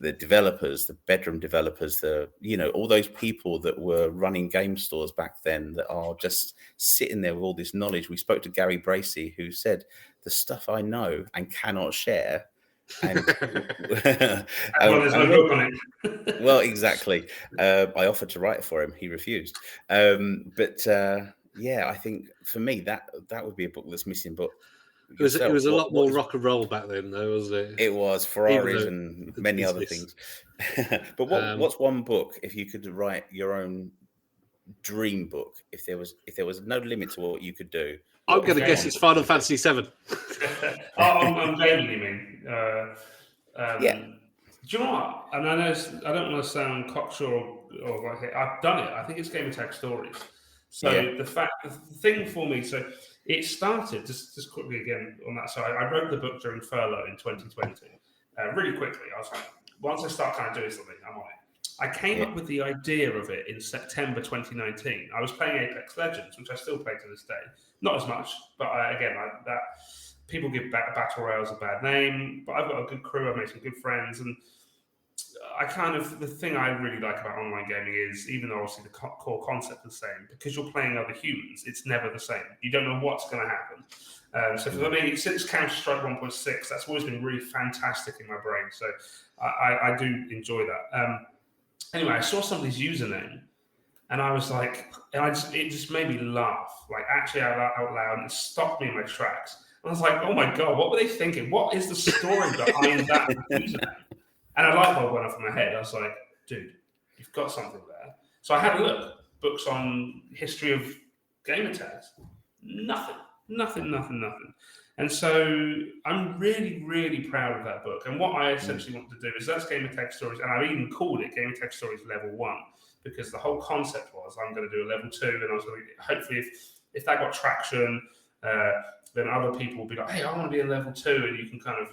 the developers, the bedroom developers, all those people that were running game stores back then that are just sitting there with all this knowledge. We spoke to Gary Bracey, who said, the stuff I know and cannot share. And there's no book on it. Well, exactly. I offered to write it for him. He refused. Yeah, I think for me, that would be a book that's missing. But it was a lot more rock and roll back then, though, wasn't it? It was Ferraris and many other things. But what's one book, if you could write your own dream book, if there was no limit to what you could do? I'm going to guess it's Final Fantasy VII. I'm gaming, you mean? Yeah. Do you know what? And I know I don't want to sound cocksure or like I've done it. I think it's Game Attack Stories. So the thing for me, so it started just quickly again on that side. I wrote the book during furlough in 2020. Really quickly, I was like, once I start kind of doing something, I'm on it. I came up with the idea of it in September 2019. I was playing Apex Legends, which I still play to this day. Not as much, but that people give battle royales a bad name. But I've got a good crew. I've made some good friends, and the thing I really like about online gaming is, even though obviously the core concept is the same, because you're playing other humans, it's never the same. You don't know what's going to happen. Since Counter-Strike 1.6, that's always been really fantastic in my brain. So I do enjoy that. Anyway, I saw somebody's username, and I was like, it just made me laugh, like actually out loud, and it stopped me in my tracks. And I was like, oh my God, what were they thinking? What is the story behind that username? And a light bulb went off in my head. I was like, dude, you've got something there. So I had a look, books on history of game attacks. Nothing. And so I'm really, really proud of that book. And what I essentially want to do is that's Game Attack Stories. And I've even called it Game Attack Stories Level 1, because the whole concept was I'm going to do a Level 2. And I was going to, hopefully, if that got traction, then other people will be like, hey, I want to be a Level 2. And you can kind of,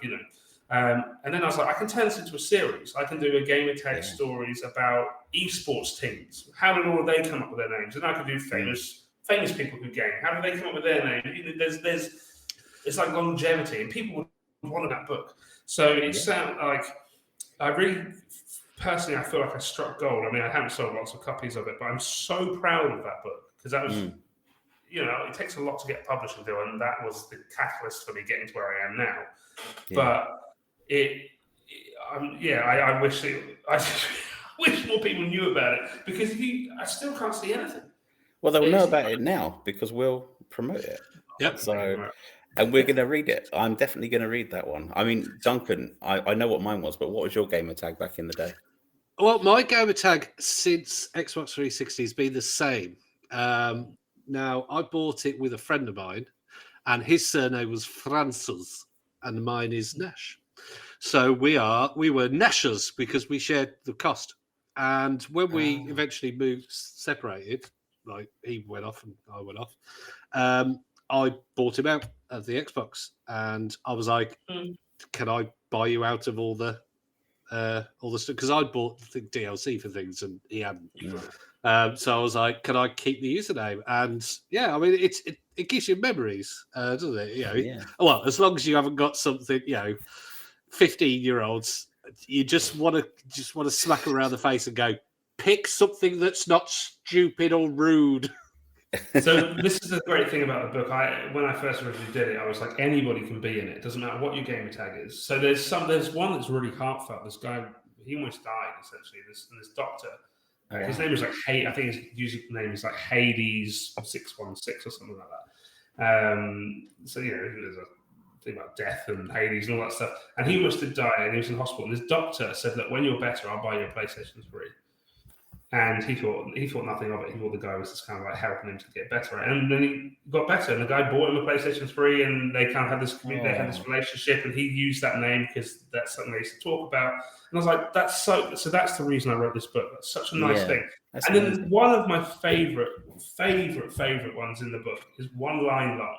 and then I was like, I can turn this into a series. I can do a Game Attack Stories about esports teams. How did all of they come up with their names? And I could do famous people who game. How did they come up with their name? It's like longevity, and people would want that book. So it sounds like I really, personally, I feel like I struck gold. I mean, I haven't sold lots of copies of it, but I'm so proud of that book, because that was, it takes a lot to get published and do, and that was the catalyst for me getting to where I am now. Yeah. But I wish wish more people knew about it, because I still can't see anything. Well, they'll know about it now because we'll promote it. Yep. So, and we're going to read it. I'm definitely going to read that one. I mean, Duncan, I know what mine was, but what was your gamer tag back in the day? Well, my gamer tag since Xbox 360 has been the same. Now, I bought it with a friend of mine, and his surname was Francis, and mine is Nash. So we were Nashers because we shared the cost. And when we eventually separated, like he went off and I went off, I bought him out of the Xbox, and I was like, "Can I buy you out of all the stuff?" Because I bought the DLC for things and he hadn't. So I was like, "Can I keep the username?" And I mean, it gives you memories, doesn't it? Well, as long as you haven't got something, 15-year-olds, you just want to smack them around the face and go, pick something that's not stupid or rude. So this is the great thing about the book. When I first originally did it, I was like, anybody can be in it. It doesn't matter what your gamer tag is. So there's one that's really heartfelt. This guy, he almost died essentially. This doctor. His name was like I think his username is like Hades 616 or something like that. So there's a thing about death and Hades and all that stuff. And he almost did die, and he was in hospital. And his doctor said, "Look, when you're better, I'll buy you a PlayStation 3." And he thought nothing of it. He thought the guy was just kind of like helping him to get better. And then he got better, and the guy bought him a PlayStation 3, and they kind of had this community, they had this relationship, and he used that name because that's something they used to talk about. And I was like, that's so that's the reason I wrote this book. That's such a nice thing. And amazing. Then one of my favorite ones in the book is one line long.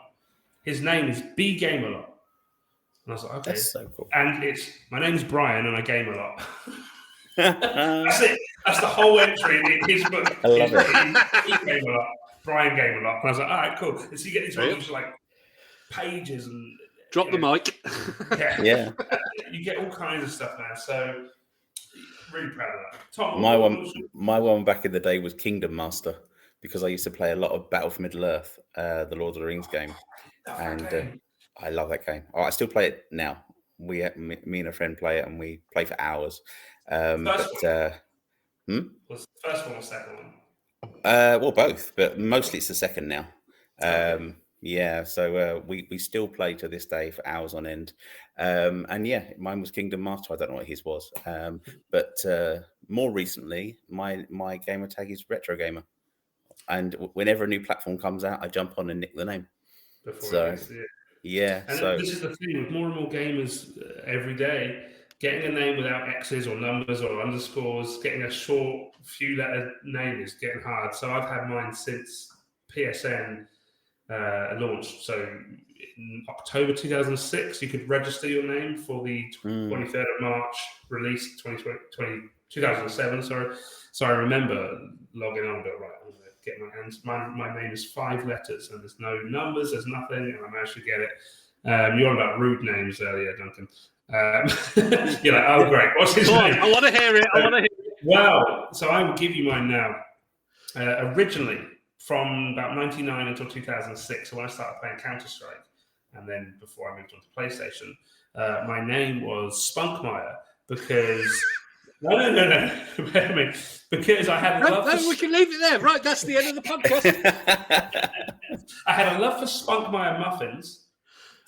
His name is B Game a Lot. And I was like, okay. That's so cool. And my name's Brian, and I game a lot. That's it. That's the whole entry in his book. I love it. He game a lot. Brian game a lot. And I was like, all right, cool. And so you get these ones like pages and drop the mic. Yeah. You get all kinds of stuff, man. So really proud of that. Tom, my one back in the day was Kingdom Master, because I used to play a lot of Battle for Middle Earth, the Lord of the Rings game, and I love that game. Oh, I still play it now. Me and a friend play it, and we play for hours. Was the first one or second one? Well, both, but mostly it's the second now. Okay. Yeah, so we still play to this day for hours on end. And yeah, mine was Kingdom Master. I don't know what his was. But more recently, my gamer tag is Retro Gamer. And whenever a new platform comes out, I jump on and nick the name. Yeah. And so this is the thing with more and more gamers every day, getting a name without X's or numbers or underscores, getting a short few letter name is getting hard. So I've had mine since PSN launched. So in October 2006, you could register your name for the 23rd of March release, 2007. Sorry. So I remember logging on, but right, I'm going to get my hands. My name is 5 letters, and there's no numbers, there's nothing, and I managed to get it. You're on about rude names earlier, Duncan. You're like, oh great, what's his name? I want to hear it. Well, so I will give you mine now. Originally, from about 99 until 2006, so when I started playing Counter-Strike, and then before I moved on to PlayStation, my name was Spunkmeyer, because... No. Because I had a love for... we can leave it there. Right, that's the end of the podcast. I had a love for Spunkmeyer muffins,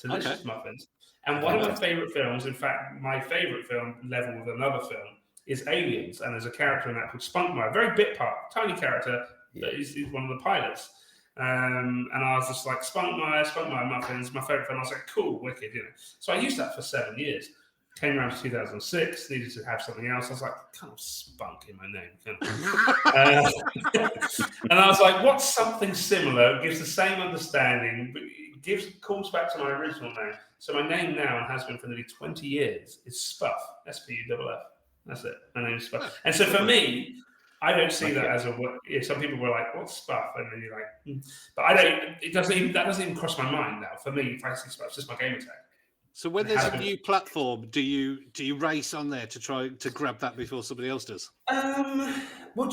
delicious muffins, and one of my favourite films, in fact, my favourite film, level with another film, is Aliens, and there's a character in that called Spunkmeyer, very bit part, tiny character, that is one of the pilots. And I was just like, Spunkmeyer muffins, my favourite film. I was like, cool, wicked, So I used that for 7 years. Came around to 2006, needed to have something else. I was like, kind of spunk in my name. And I was like, what's something similar, gives the same understanding, but calls back to my original name. So my name now, and has been for nearly 20 years, is Spuff, Spuff. That's it. My name is Spuff. And so for me, I don't see that as a word. Some people were like, what's Spuff? And then you're like, but I don't, that doesn't even cross my mind now. For me, if I see Spuff, it's just my gamer tag. So when there's a new platform, do you race on there to try to grab that before somebody else does?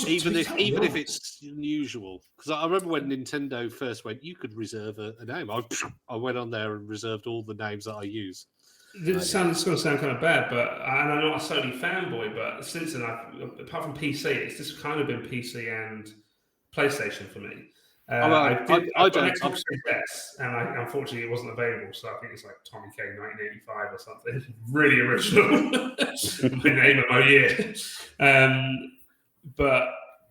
Even if it's unusual, because I remember when Nintendo first went, you could reserve a name. I went on there and reserved all the names that I use. It's going to sound kind of bad, and I'm not a Sony fanboy, but since then, apart from PC, it's just kind of been PC and PlayStation for me. I've got an Xbox Series S, and unfortunately it wasn't available, so I think it's like Tommy K 1985 or something. Really original. My name and my year. But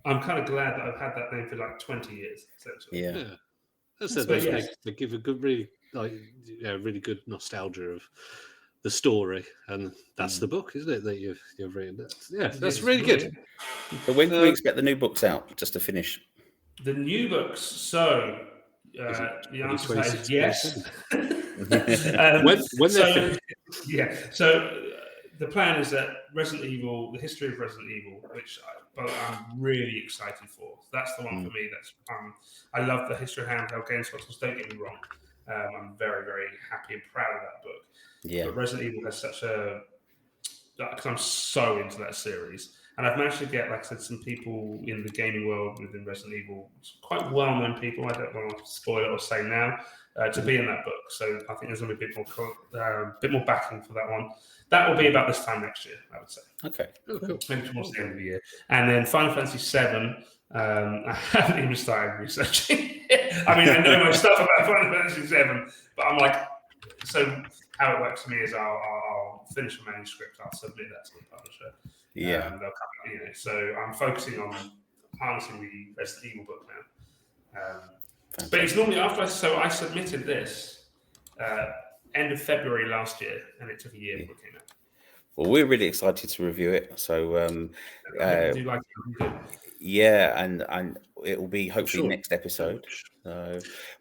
I'm kind of glad that I've had that name for like 20 years, essentially. Yeah. They give a good, really good nostalgia of the story, and that's the book, isn't it, that you've written? That's really good. So when can we expect the new books out, just to finish? The new books, so the answer to that is yes. when they're finished. Yeah, so the plan is that Resident Evil, the history of Resident Evil, which I'm really excited for. So that's the one for me. That's I love the history of handheld games. Don't get me wrong. I'm very, very happy and proud of that book. Yeah. But Resident Evil has such because I'm so into that series. And I've managed to get, like I said, some people in the gaming world within Resident Evil, quite well-known people, I don't want to spoil it or say now, to be in that book. So I think there's going to be a bit more backing for that one. That will be about this time next year, I would say. Okay. Maybe towards the end of the year. And then Final Fantasy VII, I haven't even started researching it. I mean, I know my stuff about Final Fantasy VII, but I'm like, so how it works for me is I'll finish a manuscript, I'll submit that to the publisher. Yeah. They'll come, so I'm focusing on harnessing the Resident Evil book now. But it's normally after I submitted this end of February last year, and it took a year before it came out. Well, we're really excited to review it. So I do like it. Yeah, and it will be hopefully next episode.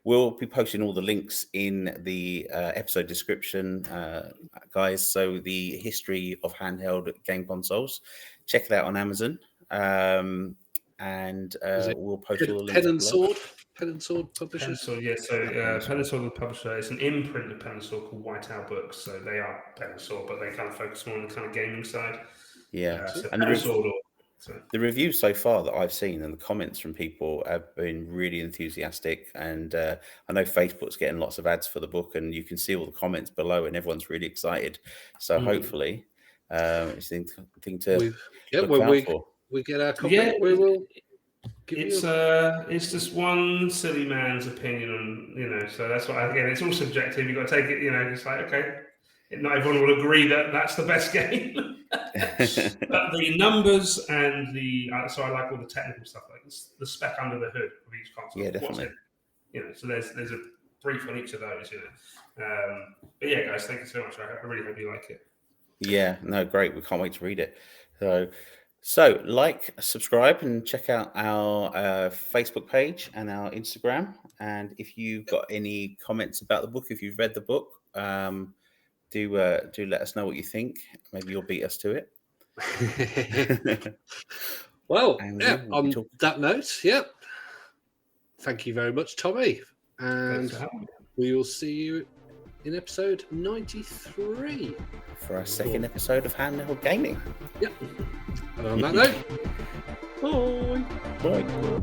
We'll be posting all the links in the episode description, guys. So the history of handheld game consoles. Check it out on Amazon, and we'll post all the links. Pen and Sword publishers. Pen and Sword, the publisher. It's an imprint of Pen and Sword called White Owl Books. So they are Pen and Sword, but they kind of focus more on the kind of gaming side. Yeah, So and so. the reviews so far that I've seen and the comments from people have been really enthusiastic. And I know Facebook's getting lots of ads for the book, and you can see all the comments below, and everyone's really excited. So hopefully, it's a thing to look out for. We get our copy. Yeah, We will. It's just one silly man's opinion on, so that's what again, it's all subjective. You've got to take it, it's like, okay, not everyone will agree that that's the best game. But the numbers and so I like all the technical stuff, like the spec under the hood of each console. Yeah, definitely. So there's a brief on each of those, But yeah, guys, thank you so much. I really hope you like it. Yeah, no, great. We can't wait to read it. So like, subscribe, and check out our Facebook page and our Instagram. And if you've got any comments about the book, if you've read the book, do let us know what you think. Maybe you'll beat us to it. Well, on that note, thank you very much, Tommy. And we will see you in episode 93 for our second episode of Handheld Gaming. Yep. And on that note, bye. Bye.